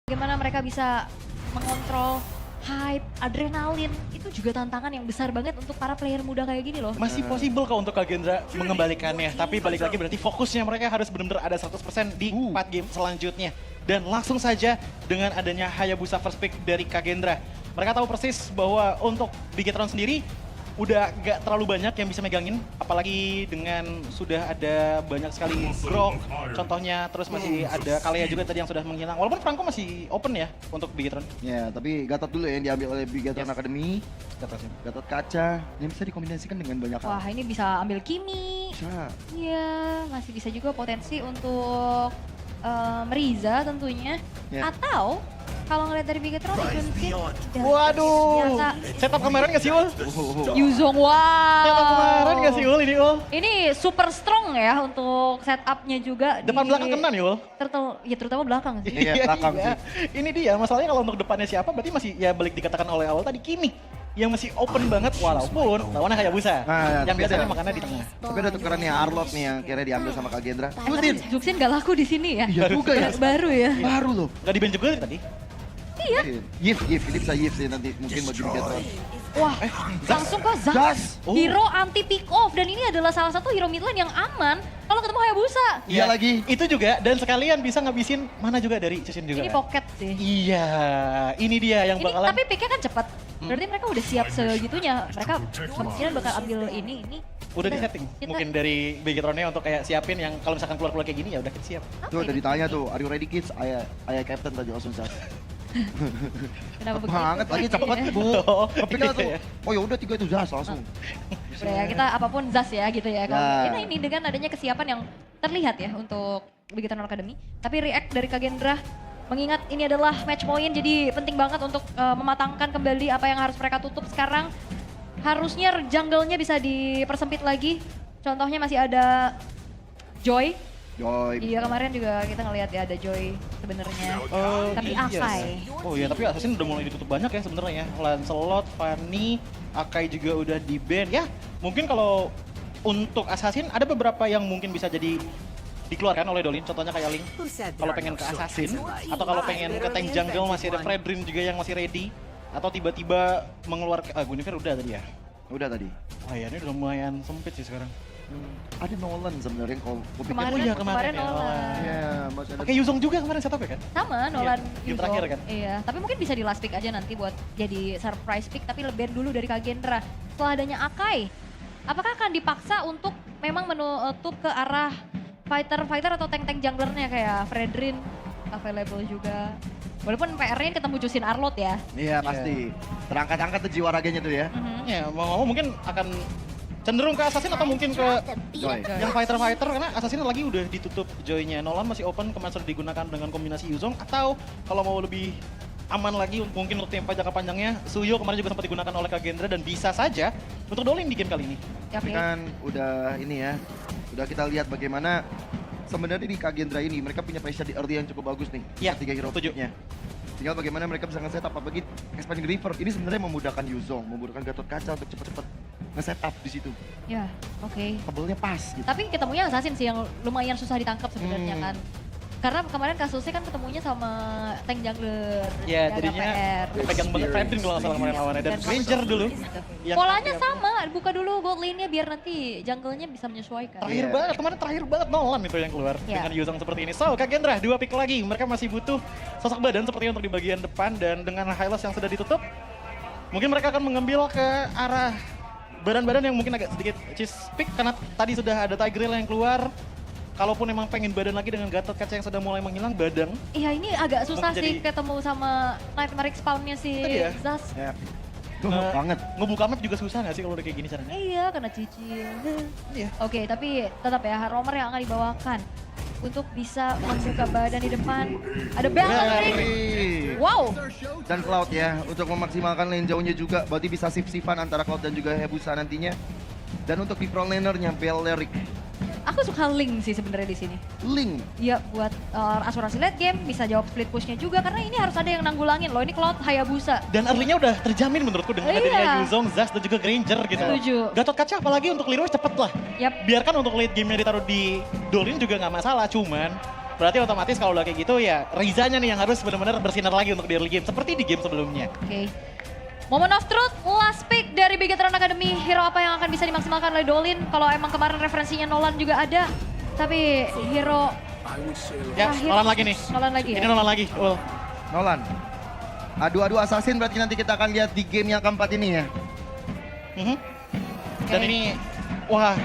Bagaimana mereka bisa mengontrol hype, adrenalin, itu juga tantangan yang besar banget untuk para player muda kayak gini loh. Masih possible kok untuk Kagendra mengembalikannya, tapi balik lagi berarti fokusnya mereka harus benar-benar ada 100% di 4 game selanjutnya. Dan langsung saja dengan adanya Hayabusa first pick dari Kagendra, mereka tahu persis bahwa untuk Bigetron sendiri udah gak terlalu banyak yang bisa megangin, apalagi dengan sudah ada banyak sekali Grok contohnya, terus masih ada Kalea juga tadi yang sudah menghilang. Walaupun Franco masih open ya untuk Bigetron. Ya, tapi Gatot dulu ya yang diambil oleh Bigetron Academy. Gatot kaca, yang bisa dikombinasikan dengan banyak hal. Wah, ini bisa ambil Kimi. Bisa. Iya, masih bisa juga potensi untuk Riza tentunya. Ya. Atau kalau ngeliat dari Bigetron mungkin Waduh, setup kemarin gak sih Ul? Yuzong, wow. Setup kemarin gak sih Ul ini Ul? Ini super strong ya untuk setupnya juga. Depan belakang kena nih Ul. Ya terutama belakang sih. Iya, belakang sih. Ini dia, masalahnya kalau untuk depannya siapa berarti masih ya balik dikatakan oleh awal tadi Kimi. Yang masih open banget walaupun lawannya Hayabusa. Nah, yang tapi biasanya ada- makannya di tengah. Tapi ada tukeran nih Arlot nih yang kira diambil sama Kagendra. Tapi Zuxin gak laku di sini ya. Iya juga ya. Baru ya. Baru loh. Gak di-ban juga tadi. Iya. Yif, ini bisa Yif sih nanti mungkin bagi Bigetron. Wah, langsung ke Zas. Zas. Oh. Hero anti pick off dan ini adalah salah satu hero mid lane yang aman kalau ketemu Hayabusa. Iya lagi. Itu juga dan sekalian bisa ngabisin mana juga dari Cicin juga. Ini kan? pocket sih. Iya, ini dia yang Ini bakalan. tapi picknya kan cepat. Berarti mereka udah siap segitunya. Mereka kemungkinan bakal ambil ini. Udah di setting mungkin dari Bigetronnya untuk kayak siapin yang kalau misalkan keluar kayak gini ya udah kita siap. Tuh udah ditanya tuh, are you ready kids? Ayah captain tadi langsung Zas. Kenapa begitu? Banget lagi cepet Iya. bu. Oh, Kepikiran tuh, iya. oh ya udah 3 itu Zas langsung. Udah ya, kita apapun Zas ya gitu ya. Kalau Nah. ini dengan adanya kesiapan yang terlihat ya untuk Bigetron Academy. Tapi react dari Kagendra mengingat ini adalah match point jadi penting banget untuk mematangkan kembali apa yang harus mereka tutup sekarang. Harusnya jungle-nya bisa dipersempit lagi. Contohnya masih ada Joy. Joy. Iya kemarin juga kita ngelihat ya ada Joy sebenarnya. Tapi iya. Akai. Oh iya, tapi Assassin udah mulai ditutup banyak ya sebenarnya ya. Lancelot, Fanny, Akai juga udah di-ban. Ya, mungkin kalau untuk Assassin ada beberapa yang mungkin bisa jadi dikeluarkan oleh Dolin, contohnya kayak Link. Kalau pengen ke Assassin atau kalau pengen ke tank jungle masih ada Fredrin juga yang masih ready. Atau tiba-tiba mengeluarkan, Guinevere udah tadi ya? Udah tadi. Wah ya ini udah lumayan sempit sih sekarang. Ada Nolan sebenarnya kalau gue pikir. Kemarin, Oh iya, kemarin kemarin ya, Nolan. Nolan. Iya, masih ada. Pakai Yuzong juga kemarin setup ya kan? Sama Nolan Iya, game Yuzong. terakhir kan? Iya, tapi mungkin bisa di last pick aja nanti buat jadi surprise pick tapi lebih dulu dari Kagendra. Setelah adanya Akai, apakah akan dipaksa untuk memang menutup ke arah fighter-fighter atau tank-tank junglernya kayak Fredrin available juga. Walaupun PR-nya ketemu Jusin Arlot ya. Iya pasti. Terangkat-angkat tuh jiwa raganya tuh ya. Ya mau ngomong mungkin akan cenderung ke Assassin atau mungkin ke Joy. yang fighter-fighter karena Assassin lagi udah ditutup Joy-nya. Nolan masih open, kemarin sudah digunakan dengan kombinasi Yuzong atau kalau mau lebih aman lagi mungkin untuk tempo jangka panjangnya Suyo kemarin juga sempat digunakan oleh Kagendra dan bisa saja untuk Dolin di game kali ini. Tapi kan udah ini ya. Udah kita lihat bagaimana sebenarnya di Kagendra ini mereka punya pressure di early yang cukup bagus nih. Iya, 3 hero setuju. picknya. Tinggal bagaimana mereka bisa nge-setup apalagi expanding river. Ini sebenarnya memudahkan Yuzong, memudahkan Gatot Kaca untuk cepet-cepet nge-setup di situ. Ya, oke. Tabelnya pas gitu. Tapi ketemunya Assassin sih yang lumayan susah ditangkap sebenarnya kan. Karena kemarin kasusnya kan ketemunya sama tank jungler. Ya jaga jadinya PR. pegang banget Fredrin kalau nggak salah kemarin lawannya dan Ranger dulu. yang Polanya yang- sama, buka dulu gold lane-nya biar nanti jungle-nya bisa menyesuaikan. Terakhir Iya. banget, kemarin terakhir banget Nolan itu yang keluar Iya. dengan Yuzong seperti ini. So, Kagendra 2 pick lagi. Mereka masih butuh sosok badan seperti untuk di bagian depan dan dengan highlights yang sudah ditutup, mungkin mereka akan mengambil ke arah badan-badan yang mungkin agak sedikit cheese pick karena tadi sudah ada Tigreal yang keluar. Kalaupun emang pengen badan lagi dengan Gatot Kaca yang sudah mulai menghilang badan, Iya ini agak susah Mungkin sih jadi- ketemu sama Nightmare spawn-nya si Itu dia. Zas. Ya. Tuh Nge- banget. ngebuka map juga susah nggak sih kalau udah kayak gini caranya? Iya, kena cicil. Iya. Oke, tapi tetap ya Romer yang akan dibawakan untuk bisa membuka badan di depan. Ada Bellery. Wow, Dan Cloud ya untuk memaksimalkan lane jauhnya juga berarti bisa sif-sifan antara Cloud dan juga Hayabusa nantinya. Dan untuk di front lanernya Beleric, aku suka Link sih sebenarnya di sini. Link. Iya, buat asuransi late game bisa jawab split pushnya juga karena ini harus ada yang nanggulangin loh. Ini Cloud Hayabusa. Dan early-nya udah terjamin menurutku dengan Iya. adanya Yuzong, Zas dan juga Granger gitu. Setuju. Gatot Kaca apalagi untuk Leroy cepet lah. Yap. Biarkan untuk late game-nya ditaruh di Dolin juga nggak masalah, cuman berarti otomatis kalau udah kayak gitu ya Rizanya nih yang harus benar-benar bersinar lagi untuk di early game. Seperti di game sebelumnya. Oke. Moment of truth, last pick dari Bigetron Academy. Hero apa yang akan bisa dimaksimalkan oleh Dolin? Kalau emang kemarin referensinya Nolan juga ada. Tapi hero Ya, terakhir- Nolan lagi nih. Nolan lagi ya? Ini Nolan lagi. Nolan. Adu-adu assassin berarti nanti kita akan lihat di game yang keempat ini ya. Mhm. Dan Oke. ini, wah,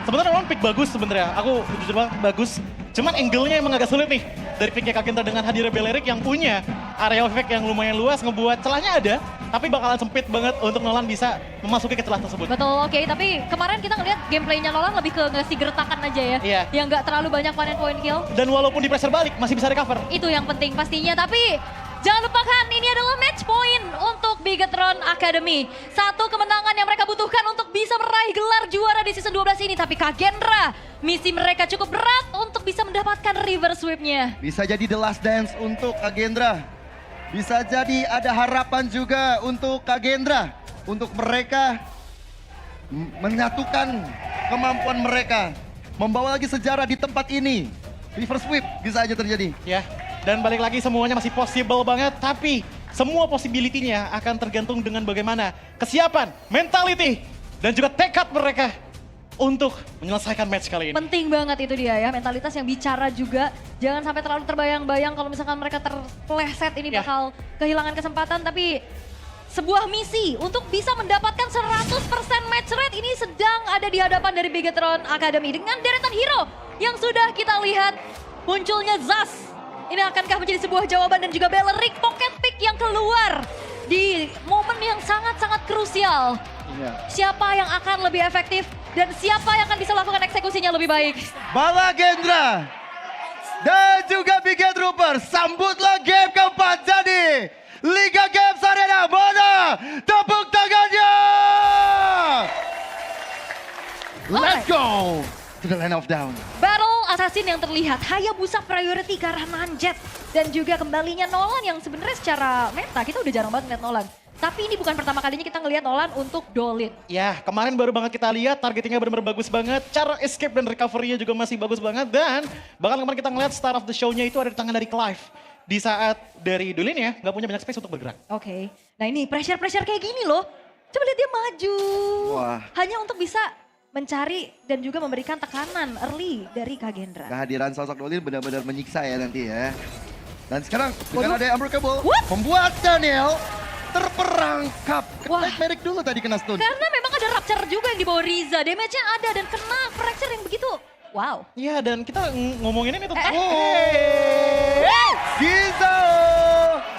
sebenarnya Nolan pick bagus sebenarnya. Aku jujur banget bagus. Cuman angle-nya emang agak sulit nih. Dari picknya Kagendra dengan hadirnya Belerik yang punya area effect yang lumayan luas, ngebuat celahnya ada, tapi bakalan sempit banget untuk Nolan bisa memasuki ke celah tersebut. Betul, oke. Tapi kemarin kita ngeliat gameplaynya Nolan lebih ke ngasih gertakan aja ya. Iya. Yang nggak terlalu banyak panen point kill. Dan walaupun di pressure balik, masih bisa recover. Itu yang penting pastinya. Tapi jangan lupakan ini adalah match point untuk Bigetron Academy. Satu kemenangan yang mereka butuhkan untuk bisa meraih gelar juara di season 12 ini. Tapi Kagendra, misi mereka cukup berat untuk bisa mendapatkan reverse sweep-nya. Bisa jadi the last dance untuk Kagendra. Bisa jadi ada harapan juga untuk Kagendra. Untuk mereka menyatukan kemampuan mereka. Membawa lagi sejarah di tempat ini. Reverse sweep bisa aja terjadi. Ya, dan balik lagi semuanya masih possible banget, tapi semua possibility-nya akan tergantung dengan bagaimana kesiapan, mentality, dan juga tekad mereka untuk menyelesaikan match kali ini. Penting banget itu dia ya, mentalitas yang bicara juga. Jangan sampai terlalu terbayang-bayang kalau misalkan mereka terpleset ini Ya. bakal kehilangan kesempatan. Tapi sebuah misi untuk bisa mendapatkan 100% match rate ini sedang ada di hadapan dari Bigetron Academy. Dengan deretan hero yang sudah kita lihat munculnya Zas. Ini akankah menjadi sebuah jawaban dan juga Belerik pocket pick yang keluar di momen yang sangat-sangat krusial. Iya. Siapa yang akan lebih efektif dan siapa yang akan bisa lakukan eksekusinya lebih baik. Bala Gendra dan juga Biget Trooper, sambutlah game keempat jadi Liga Games Arena. Mana tepuk tangannya? Let's go to the land of down. Battle Assassin yang terlihat, Hayabusa priority ke arah Nanjet. Dan juga kembalinya Nolan yang sebenarnya secara meta kita udah jarang banget ngeliat Nolan. Tapi ini bukan pertama kalinya kita ngeliat Nolan untuk Dolin. Ya, kemarin baru banget kita lihat targetingnya benar-benar bagus banget, cara escape dan recovery-nya juga masih bagus banget, dan bahkan kemarin kita ngeliat star of the show-nya itu ada di tangan dari Clive. Di saat dari Dolin ya, nggak punya banyak space untuk bergerak. Oke. Nah ini pressure-pressure kayak gini loh. Coba lihat dia maju. Wah. Hanya untuk bisa mencari dan juga memberikan tekanan early dari Kagendra. Kehadiran sosok Dolin benar-benar menyiksa ya nanti ya. Dan sekarang dengan Waduh. ada Unbreakable, What? membuat Daniel terperangkap. Wah. Kena Merrick dulu tadi kena stun. Karena memang ada Rapture juga yang di bawah Riza. Damage-nya ada dan kena fracture yang begitu. Wow. Iya, dan kita ngomongin ini tentang... Gizo!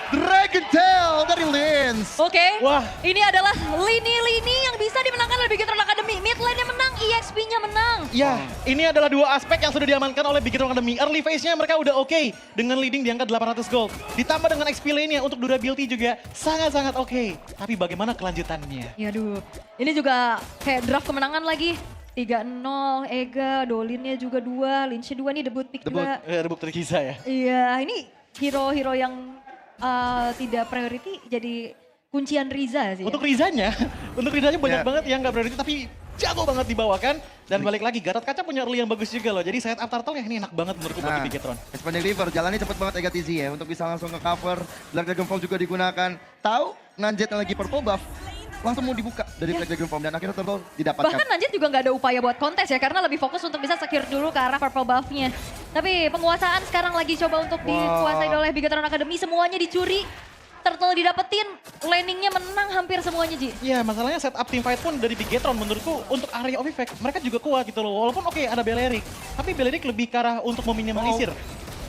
Dragon Tail dari Lins. Oke. Wah. Ini adalah lini-lini yang bisa dimenangkan oleh Bigetron Academy. Mid lane-nya menang, EXP-nya menang. Ya, ini adalah dua aspek yang sudah diamankan oleh Bigetron Academy. Early phase-nya mereka udah oke dengan leading di angka 800 gold. Ditambah dengan XP lane-nya untuk durability juga sangat-sangat oke. Tapi bagaimana kelanjutannya? Ya aduh, ini juga kayak draft kemenangan lagi. 3-0, Ega, Dolinnya juga 2, Lynch-nya 2 nih debut pick Debut. juga. Rebuk terkisah ya. Iya, ini hero-hero yang tidak priority jadi kuncian Riza sih. Untuk Rizanya, banyak Ya. banget yang nggak priority tapi jago banget dibawakan. Dan balik lagi, Gatot Kaca punya early yang bagus juga loh. Jadi set up turtle ya ini enak banget menurutku buat di Bigetron. Expanding River, jalannya cepet banget Ega TZ ya. Untuk bisa langsung ke cover, Black Dragon Form juga digunakan. Tahu Nanjet yang lagi purple buff, langsung mau dibuka dari Black Dragon Form. Dan akhirnya turtle didapatkan. Bahkan Nanjet juga nggak ada upaya buat kontes ya, karena lebih fokus untuk bisa secure dulu ke arah purple buff-nya. Tapi penguasaan sekarang lagi coba untuk dikuasai oleh Bigetron Academy, semuanya dicuri. Turtle didapetin, landingnya menang hampir semuanya Ji. Ya masalahnya setup team fight pun dari Bigetron menurutku untuk area of effect mereka juga kuat gitu loh. Walaupun oke ada Belerik, tapi Belerik lebih ke arah untuk meminimalisir.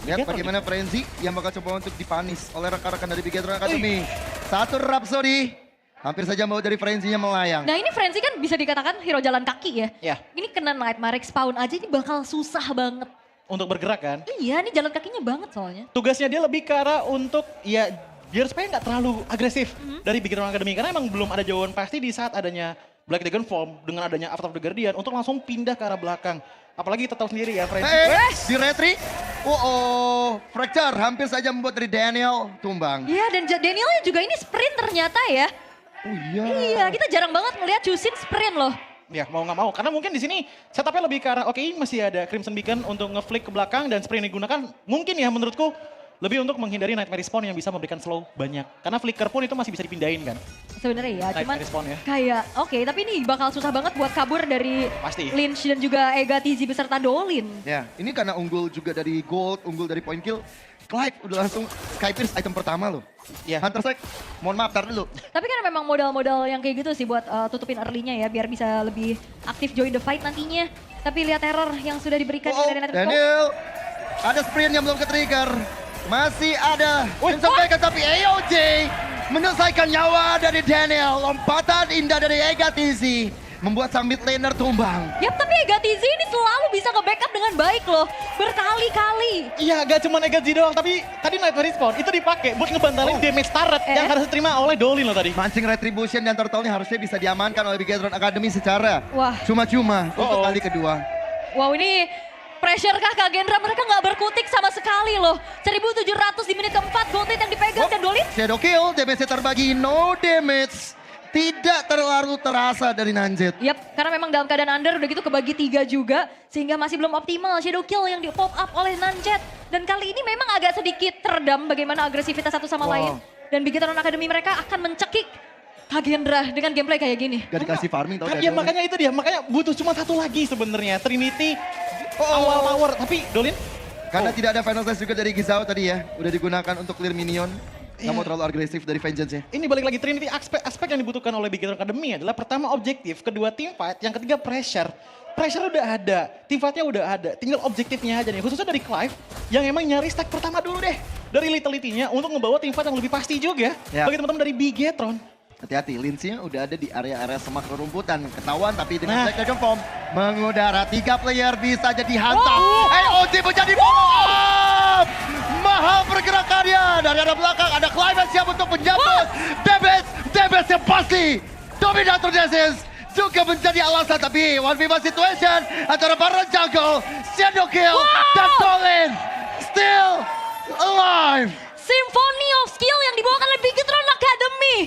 Lihat Bigetron bagaimana Frenzy yang bakal coba untuk dipanis oleh rekan-rekan dari Bigetron Academy. Satu Rhapsody, hampir saja mau dari Frenzy-nya melayang. Nah ini Frenzy kan bisa dikatakan hero jalan kaki ya. Ya. Ini kena Nightmare spawn aja ini bakal susah banget. Untuk bergerak kan. Iya, ini jalan kakinya banget soalnya. Tugasnya dia lebih ke arah untuk ya biar supaya nggak terlalu agresif dari Bigetron Academy. Karena emang belum ada jawaban pasti di saat adanya Black Dragon Form dengan adanya After the Guardian untuk langsung pindah ke arah belakang. Apalagi kita tahu sendiri ya Frenzy. Di retri, Fracture hampir saja membuat dari Daniel tumbang. Iya, dan Danielnya juga ini sprint ternyata ya. Oh iya. Iya, kita jarang banget melihat Chusin sprint loh. Ya mau nggak mau, karena mungkin di sini setupnya lebih ke arah, oke masih ada Crimson Beacon untuk nge-flick ke belakang dan spray yang digunakan mungkin ya menurutku lebih untuk menghindari Nightmare Respawn yang bisa memberikan slow banyak. Karena flicker pun itu masih bisa dipindahin kan. Sebenarnya ya, cuman Nightmare Respawn ya. kayak oke, tapi ini bakal susah banget buat kabur dari Pasti. Lynch dan juga Ega TZ beserta Dolin. Ya, ini karena unggul juga dari gold, unggul dari point kill. Clive udah langsung Sky Pierce item pertama loh. Iya. Hunter Strike, mohon maaf, tar dulu. Tapi kan memang modal-modal yang kayak gitu sih buat tutupin early-nya ya, biar bisa lebih aktif join the fight nantinya. Tapi lihat terror yang sudah diberikan dari Nightmare Respawn. Daniel, ada sprint yang belum ke-trigger. Masih ada. Wih, Sampaikan tapi AOJ menyelesaikan nyawa dari Daniel. Lompatan indah dari Ega TZ membuat sang mid laner tumbang. Yap, tapi Ega TZ ini selalu bisa nge-backup dengan baik loh. Berkali-kali. Iya, gak cuma Ega Z doang, tapi tadi Nightmare Respawn itu dipakai buat ngebantalin damage turret yang harus diterima oleh Dolin loh tadi. Mancing retribution dan turtle-nya harusnya bisa diamankan oleh Bigetron Academy secara Wah. cuma-cuma untuk kali kedua. Wow, ini pressure kah Kagendra? Mereka nggak berkutik sama sekali loh. 1.700 di menit keempat, gold lead yang dipegang dan Dolin. Shadow kill, damage-nya terbagi, no damage. Tidak terlalu terasa dari Nanjet. Yap, karena memang dalam keadaan under udah gitu kebagi 3 juga. Sehingga masih belum optimal shadow kill yang di pop up oleh Nanjet. Dan kali ini memang agak sedikit teredam bagaimana agresivitas satu sama lain. Dan Bigetron Academy mereka akan mencekik Kagendra dengan gameplay kayak gini. Gak dikasih farming tau Kan, gak? ya makanya itu dia, makanya butuh cuma satu lagi sebenarnya. Trinity awal power, tapi Dolin Karena tidak ada final test juga dari Gizao tadi ya. Udah digunakan untuk clear minion. Gak mau terlalu agresif dari Vengeance-nya. ini balik lagi Trinity, aspek yang dibutuhkan oleh Bigetron Academy adalah pertama objektif, kedua team fight, yang ketiga pressure. Pressure udah ada, team fight-nya udah ada, tinggal objektifnya aja nih. Khususnya dari Clive yang emang nyari stack pertama dulu deh. Dari Little-nya untuk ngebawa team fight yang lebih pasti juga. Ya. Bagi teman-teman dari Bigetron. Hati-hati, Lindsay udah ada di area-area semak rerumputan. Ketahuan tapi dengan Nah. Black Dragon Form mengudara 3 player bisa jadi hantam. AOG menjadi follow up. Mahal pergerakannya. Dari arah belakang ada Clive yang siap untuk menyambut. Debes yang pasti. Dominator Desis juga menjadi alasan tapi 1v1 situation antara Baron Jungle, Shadow Kill, dan Dolin still alive. Symphony of Skill yang dibawakan oleh Bigetron Academy.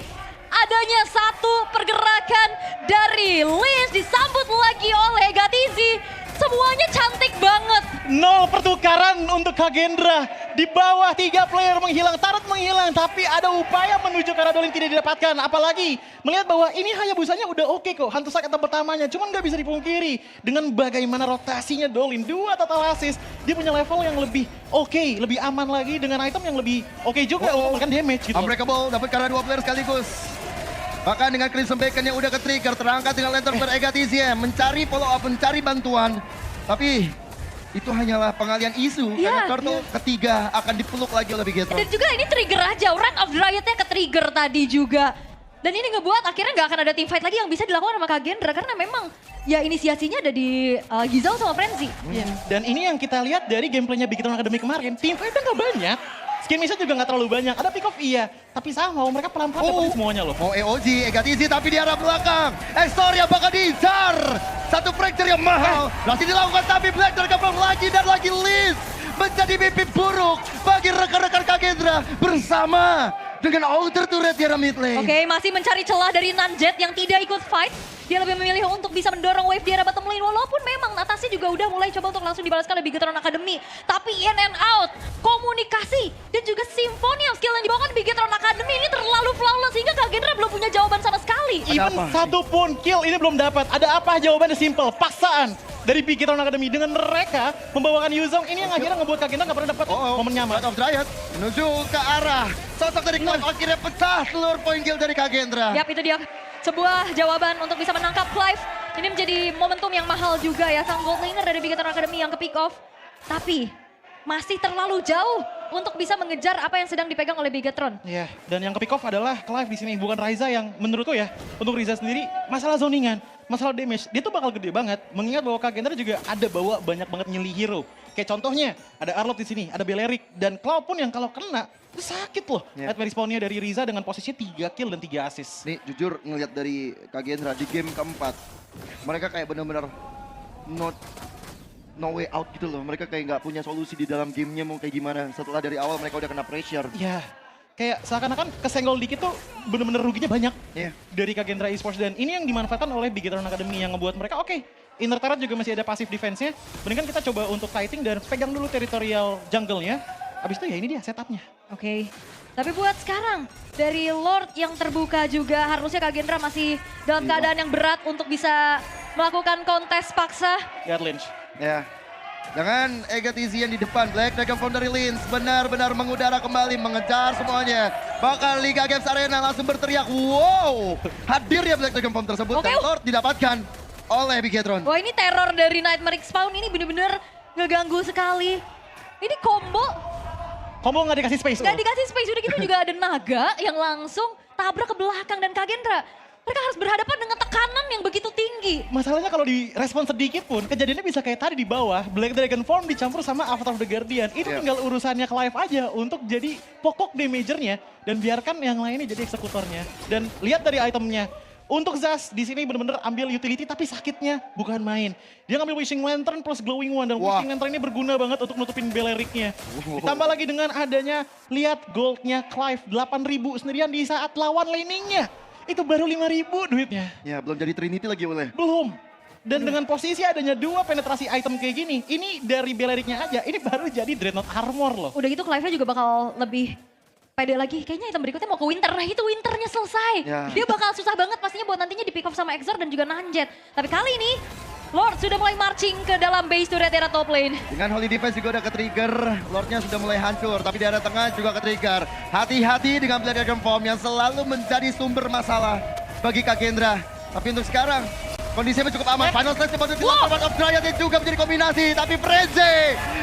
Adanya satu pergerakan dari Liz disambut lagi oleh Gatizi. Semuanya cantik banget. 0 pertukaran untuk Kagendra. Di bawah 3 player menghilang, turret menghilang. Tapi ada upaya menuju ke arah Dolin tidak didapatkan. Apalagi melihat bahwa ini Hayabusanya udah oke kok. Hunter Strike atau pertamanya. Cuman gak bisa dipungkiri. Dengan bagaimana rotasinya Dolin. 2 total assist. Dia punya level yang lebih oke. Lebih aman lagi dengan item yang lebih oke juga untuk memberikan damage gitu. Unbreakable dapat karena 2 player sekaligus. Bahkan dengan Crimson Beacon yang udah ke-trigger, terangkat dengan Lantern per Ega TZ, mencari follow up, mencari bantuan. Tapi itu hanyalah pengalian isu, Iya, karena Turtle ketiga akan dipeluk lagi oleh Bigetron. Dan juga ini trigger aja, Wrath of Dryad-nya ke-trigger tadi juga. Dan ini ngebuat akhirnya nggak akan ada team fight lagi yang bisa dilakukan sama Kagendra. Karena memang ya inisiasinya ada di Gizao sama Frenzy. Iya. Dan ini yang kita lihat dari gameplaynya Bigetron Academy kemarin. Team fight kan gak banyak. Skin miss juga gak terlalu banyak. Ada pick off iya. Tapi sama mereka pelan-pelan dapetin semuanya loh. Mau EOG, Ega TZ tapi di arah belakang. Extoria bakal dizar. Satu fracture yang mahal. Masih dilakukan tapi Black Dragon lagi dan lagi Liz. Menjadi mimpi buruk bagi rekan-rekan Kagendra bersama dengan outer turret di arah mid lane. Oke, masih mencari celah dari Nanjet yang tidak ikut fight. Dia lebih memilih untuk bisa mendorong wave di arah bottom lane. Walaupun memang Natasha juga udah mulai coba untuk langsung dibalaskan oleh Bigetron Academy. Tapi in and out, komunikasi, dan juga Symphony of Skill yang dibawakan Bigetron Academy ini terlalu flawless. Sehingga Kagendra belum punya jawaban sama sekali. Even satu pun kill ini belum dapat. Ada apa jawabannya simple, paksaan dari Bigetron Academy dengan mereka membawakan Yuzong ini yang akhirnya ngebuat Kagendra nggak pernah dapat momen nyaman. Blood of Dryad menuju ke arah sosok dari Clive akhirnya pecah seluruh point kill dari Kagendra. Yap, itu dia sebuah jawaban untuk bisa menangkap Clive. Ini menjadi momentum yang mahal juga ya. Sang gold laner dari Bigetron Academy yang ke pick off. Tapi masih terlalu jauh untuk bisa mengejar apa yang sedang dipegang oleh Bigetron. Iya, dan yang ke pick off adalah Clive di sini, bukan Ryza yang menurutku ya, untuk Ryza sendiri masalah zoningan, masalah damage, dia tuh bakal gede banget. Mengingat bahwa Kagendra juga ada bawa banyak banget nyeli hero. Kayak contohnya, ada Arlott di sini, ada Belerik, dan Cloud pun yang kalau kena, itu sakit loh. Yeah. Nightmare Respawn-nya dari Ryza dengan posisinya 3 kill dan 3 assist. Nih jujur ngelihat dari Kagendra di game keempat, mereka kayak benar-benar no way out gitu loh. Mereka kayak nggak punya solusi di dalam gamenya mau kayak gimana. Setelah dari awal mereka udah kena pressure. Ya, kayak seakan-akan kesenggol dikit tuh bener-bener ruginya banyak Iya. dari Kagendra Esports. Dan ini yang dimanfaatkan oleh Bigetron Academy yang ngebuat mereka oke. Inner turret juga masih ada passive defense-nya. Mendingan kita coba untuk fighting dan pegang dulu teritorial jungle-nya. Abis itu ya ini dia setupnya. Oke. Tapi buat sekarang, dari Lord yang terbuka juga harusnya Kagendra masih dalam keadaan yang berat untuk bisa melakukan kontes paksa. Lihat Lynch. Ya. Dengan Egatizi yang di depan, Black Dragon Form dari Lins benar-benar mengudara kembali, mengejar semuanya. Bahkan Liga Games Arena langsung berteriak, wow! Hadirnya Black Dragon Form tersebut Oke. dan Lord didapatkan oleh Bigetron. Wah ini teror dari Nightmare X-Spawn ini bener-bener ngeganggu sekali. Ini combo, Combo nggak dikasih space. nggak dikasih space. Udah gitu juga ada naga yang langsung tabrak ke belakang dan Kagendra. Mereka harus berhadapan dengan tekanan yang begitu tinggi. Masalahnya kalau direspon sedikit pun, kejadiannya bisa kayak tadi di bawah. Black Dragon Form dicampur sama Avatar of the Guardian. Itu Iya. tinggal urusannya Clive aja untuk jadi pokok damagernya. Dan biarkan yang lainnya jadi eksekutornya. Dan lihat dari itemnya. Untuk Zas di sini benar-benar ambil utility tapi sakitnya bukan main. Dia ngambil Wishing Lantern plus Glowing One dan Wah. Wishing Lantern ini berguna banget untuk nutupin Belericnya. Ditambah lagi dengan adanya lihat goldnya Clive 8.000 sendirian di saat lawan laningnya. Itu baru 5.000 duitnya. Ya, belum jadi Trinity lagi oleh. Belum. Dan dengan posisi adanya 2 penetrasi item kayak gini, ini dari Belericnya aja, ini baru jadi Dreadnought Armor loh. Udah gitu Clive-nya juga bakal lebih pede lagi. Kayaknya item berikutnya mau ke Winter. Nah itu Winternya selesai. Ya. Dia bakal susah banget pastinya buat nantinya di pick off sama Exor dan juga Nanjet. Tapi kali ini Lord sudah mulai marching ke dalam base turret era top lane. Dengan Holy Defense juga udah ke-trigger, Lordnya sudah mulai hancur, tapi di area tengah juga ke-trigger. Hati-hati dengan Black Dragon Form yang selalu menjadi sumber masalah bagi Kagendra. Tapi untuk sekarang, kondisinya cukup aman. Final Slash cepat dilakukan of Dryad yang juga menjadi kombinasi. Tapi Frenzy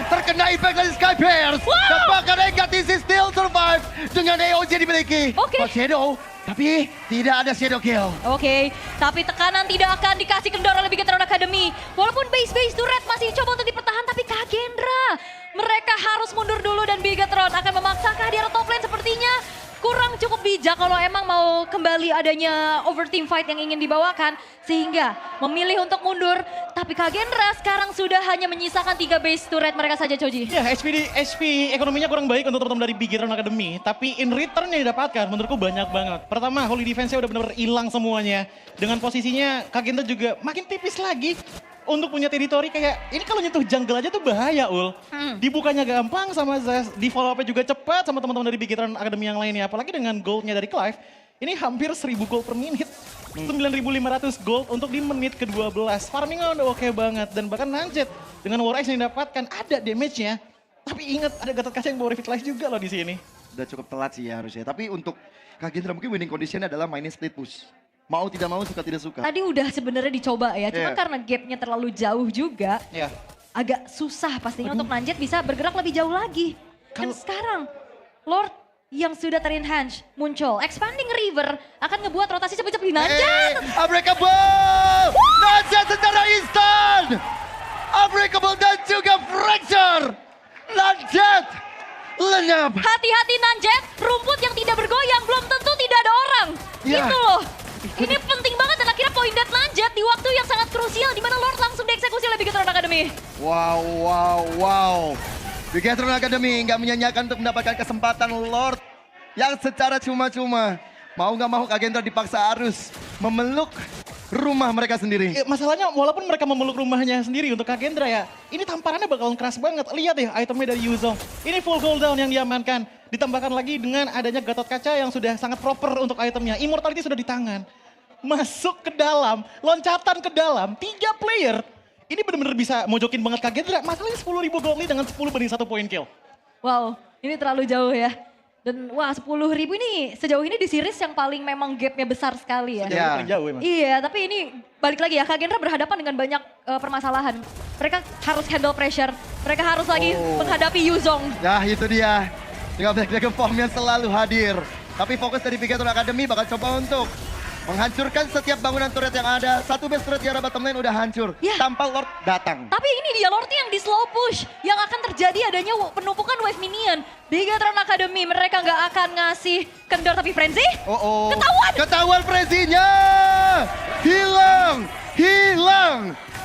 terkena impact dari Sky Bears. Dan bahkan Egatizi still survive dengan AOG dimiliki. Oke. Shadow, tapi tidak ada Shadow Kill. Oke, tapi tekanan tidak akan dikasih kendor oleh Bigetron Academy. Walaupun base turret masih coba untuk dipertahan, tapi Kagendra mereka harus mundur dulu dan Bigetron akan memaksa kehadiran top lane sepertinya kurang cukup bijak kalau emang mau kembali adanya overteam fight yang ingin dibawakan. Sehingga memilih untuk mundur, tapi Kagendra sekarang sudah hanya menyisakan 3 base turret mereka saja, Choji. Ya, HP ekonominya kurang baik untuk teman-teman dari Bigetron Academy. Tapi in return yang didapatkan menurutku banyak banget. Pertama, Holy Defense-nya udah benar-benar hilang semuanya. Dengan posisinya Kagendra juga makin tipis lagi. Untuk punya teritori kayak, ini kalau nyentuh jungle aja tuh bahaya Ul. Dibukanya gampang sama Zaz, di follow up-nya juga cepat sama teman-teman dari Bigetron Academy yang lainnya. Apalagi dengan goldnya dari Clive, ini hampir 1000 gold per menit. 9.500 gold untuk di menit ke-12. Farmingnya udah oke banget. Dan bahkan Nanjet dengan War Axe yang didapatkan ada damage-nya. Tapi ingat ada Gatot Kaca yang bawa Revitalize juga loh di sini. Udah cukup telat sih ya harusnya. Tapi untuk Kagendra mungkin winning condition adalah mainin split push. Mau tidak mau, suka tidak suka. Tadi udah sebenarnya dicoba ya, cuma Iya. karena gapnya terlalu jauh juga. Ya. Agak susah pastinya untuk Nanjet bisa bergerak lebih jauh lagi. Dan sekarang Lord yang sudah ter-enhance muncul. Expanding River akan ngebuat rotasi cepet-cepet di Nanjet. Unbreakable! Nanjet secara instan! Unbreakable dan juga fracture! Nanjet lenyap! Hati-hati Nanjet, rumput yang tidak bergoyang belum tentu tidak ada orang. Ya. Gitu loh. Ini penting banget dan akhirnya poin dead Nanjet di waktu yang sangat krusial di mana Lord langsung dieksekusi oleh Bigetron Academy. Wow. Bigetron Academy nggak menyanyiakan untuk mendapatkan kesempatan Lord yang secara cuma-cuma. Mau nggak mau Kagendra dipaksa harus memeluk rumah mereka sendiri. Masalahnya walaupun mereka memeluk rumahnya sendiri untuk Kagendra ya, ini tamparannya bakalan keras banget. Lihat ya itemnya dari Yuzong. Ini full cooldown yang diamankan. Ditambahkan lagi dengan adanya Gatot Kaca yang sudah sangat proper untuk itemnya. Immortality sudah di tangan. Masuk ke dalam, loncatan ke dalam, 3 player. Ini benar-benar bisa mojokin banget Kagendra. Masalahnya 10.000 gold lead dengan 10 banding 1 point kill. Wow, ini terlalu jauh ya. Dan wah 10.000 ini sejauh ini di series yang paling memang gapnya besar sekali ya. Ya. Paling jauh emang. Iya, tapi ini balik lagi ya, Kagendra berhadapan dengan banyak permasalahan. Mereka harus handle pressure, mereka harus lagi menghadapi Yuzong. Nah itu dia. Dengan Black Dragon Form yang selalu hadir. Tapi fokus dari Bigetron Academy bakal coba untuk menghancurkan setiap bangunan turret yang ada. Satu base turret di arah bottom lane udah hancur. Ya. Tanpa Lord datang. Tapi ini dia Lord yang di slow push, yang akan terjadi adanya penumpukan wave minion. Bigetron Academy mereka nggak akan ngasih kendor, tapi Frenzy Oh. ketahuan. Ketahuan Frenzy-nya. Hilang.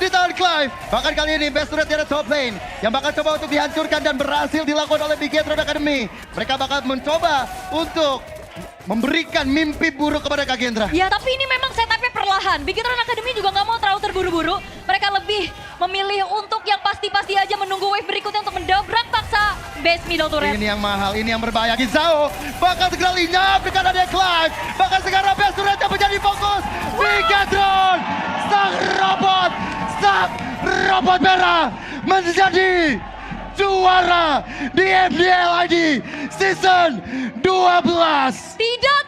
di tangan Clive. Bahkan kali ini best turret ada top lane yang bakal coba untuk dihancurkan dan berhasil dilakukan oleh Bigetron Academy. Mereka bakal mencoba untuk memberikan mimpi buruk kepada Kagendra. Ya tapi ini memang setupnya perlahan. Bigetron Academy juga nggak mau terlalu terburu-buru. Mereka lebih memilih untuk yang pasti-pasti aja menunggu wave berikutnya untuk mendobrak paksa base middle turret. Ini yang mahal, ini yang berbahaya. Gizao bakal segera lenyap dengan adanya Clive. Bahkan sekarang best turretnya menjadi fokus. Bigetron, sang robot merah menjadi juara di MDL ID Season 12. Tidak